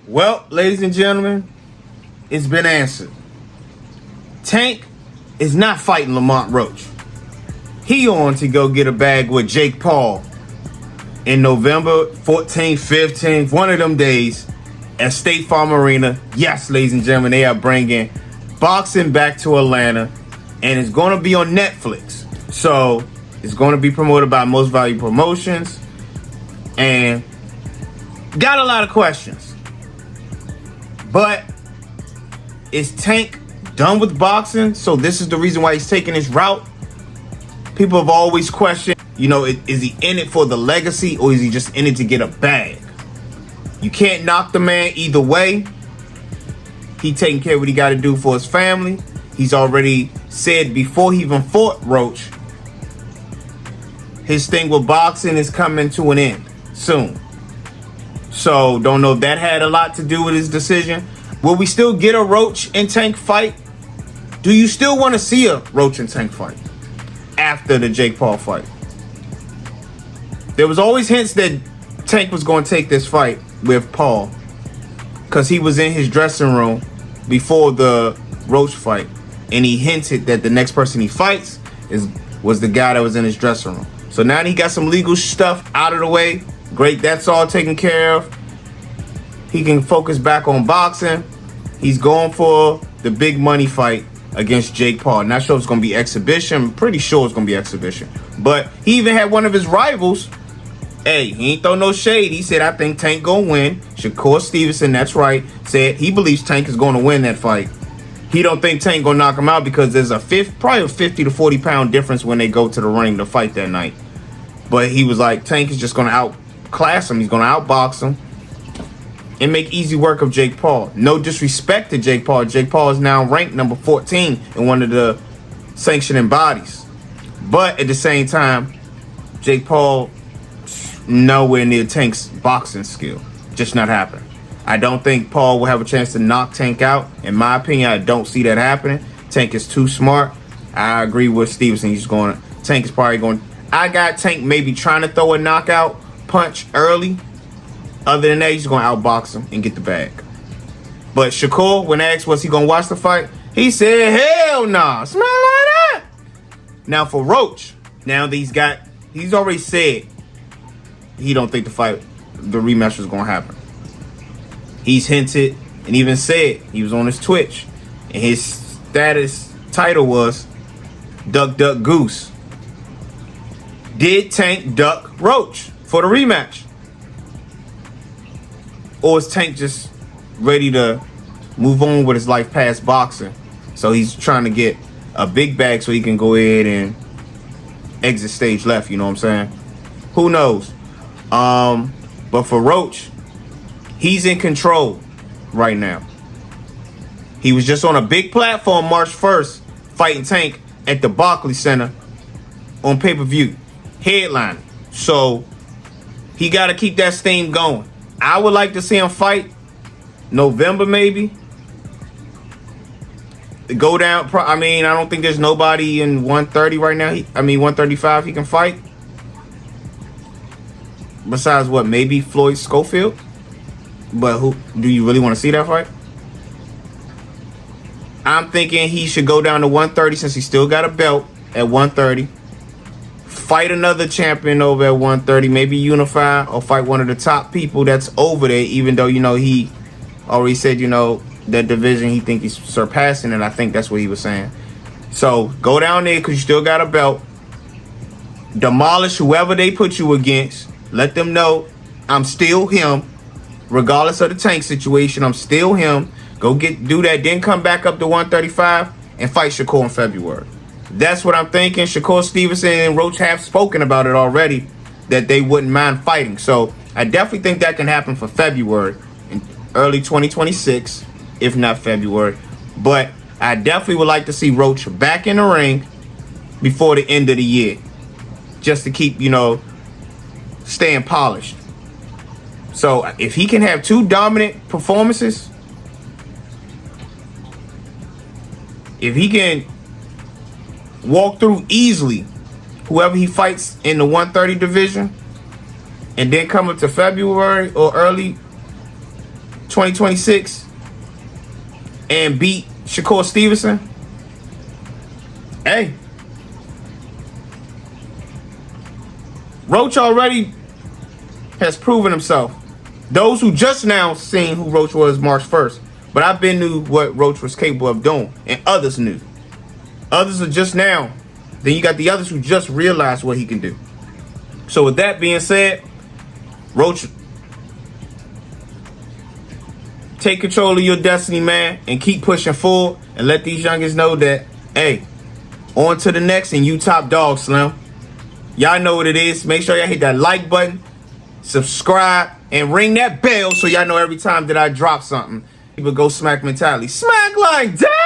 Well, ladies and gentlemen, it's been answered. Tank is not fighting Lamont Roach. He on to go get a bag with Jake Paul in November 14th, 15th, one of them days at State Farm Arena. Yes, ladies and gentlemen, they are bringing boxing back to Atlanta, and it's going to be on Netflix. So it's going to be promoted by Most Valuable Promotions, and got a lot of questions. But is Tank done with boxing? So this is the reason why he's taking this route. People have always questioned, is he in it for the legacy or is he just in it to get a bag? You can't knock the man either way. He taking care of what he got to do for his family. He's already said before he even fought Roach, his thing with boxing is coming to an end soon. So, don't know if that had a lot to do with his decision. Will we still get a Roach and Tank fight? Do you still want to see a Roach and Tank fight after the Jake Paul fight? There was always hints that Tank was going to take this fight with Paul because he was in his dressing room before the Roach fight, and he hinted that the next person he fights was the guy that was in his dressing room. So now that he got some legal stuff out of the way, great, that's all taken care of. He can focus back on boxing. He's going for the big money fight against Jake Paul. Not sure if it's going to be exhibition. I'm pretty sure it's going to be exhibition. But he even had one of his rivals. Hey, he ain't throw no shade. He said, I think Tank going to win. Shakur Stevenson, that's right, said he believes Tank is going to win that fight. He don't think Tank going to knock him out because there's probably a 50 to 40 pound difference when they go to the ring to fight that night. But he was like, Tank is just going to outclass him. He's going to outbox him and make easy work of Jake Paul. No disrespect to Jake Paul. Jake Paul is now ranked number 14 in one of the sanctioning bodies. But at the same time, Jake Paul nowhere near Tank's boxing skill. Just not happening. I don't think Paul will have a chance to knock Tank out. In my opinion, I don't see that happening. Tank is too smart. I agree with Stevenson. Tank is probably going. I got Tank maybe trying to throw a knockout punch early. Other than that, he's going to outbox him and get the bag. But Shakur, when asked was he going to watch the fight, he said, hell nah. Smell like that. Now for Roach, now that he's already said he don't think the rematch was going to happen. He's hinted and even said he was on his Twitch, and his status title was Duck Duck Goose. Did Tank duck Roach for the rematch? Or is Tank just ready to move on with his life past boxing? So he's trying to get a big bag so he can go ahead and exit stage left, you know what I'm saying? Who knows? But for Roach, he's in control right now. He was just on a big platform March 1st fighting Tank at the Barclays Center on pay-per-view, headlining. So he got to keep that steam going. I would like to see him fight November maybe. Go down. I don't think there's nobody in 130 right now. 135 he can fight. Besides what, maybe Floyd Schofield? But who do you really want to see that fight? I'm thinking he should go down to 130 since he still got a belt at 130. Fight another champion over at 130. Maybe unify or fight one of the top people that's over there, even though, he already said, that division he think he's surpassing, and I think that's what he was saying. So go down there because you still got a belt. Demolish whoever they put you against. Let them know I'm still him. Regardless of the Tank situation, I'm still him. Go do that, then come back up to 135 and fight Shakur in February. That's what I'm thinking. Shakur Stevenson and Roach have spoken about it already, that they wouldn't mind fighting. So I definitely think that can happen for February, in early 2026, if not February. But I definitely would like to see Roach back in the ring before the end of the year, just to keep, staying polished. So if he can have two dominant performances, if he can walk through easily whoever he fights in the 130 division, and then come up to February or early 2026 and beat Shakur Stevenson, hey, Roach already has proven himself. Those who just now seen who Roach was March 1st, but I've been knew what Roach was capable of doing, and others knew. Others are just now. Then you got the others who just realized what he can do. So with that being said, Roach, take control of your destiny, man, and keep pushing forward and let these youngins know that, hey, on to the next and you top dog, Slim. Y'all know what it is. Make sure y'all hit that like button, subscribe, and ring that bell so y'all know every time that I drop something. People go smack mentality. Smack like that!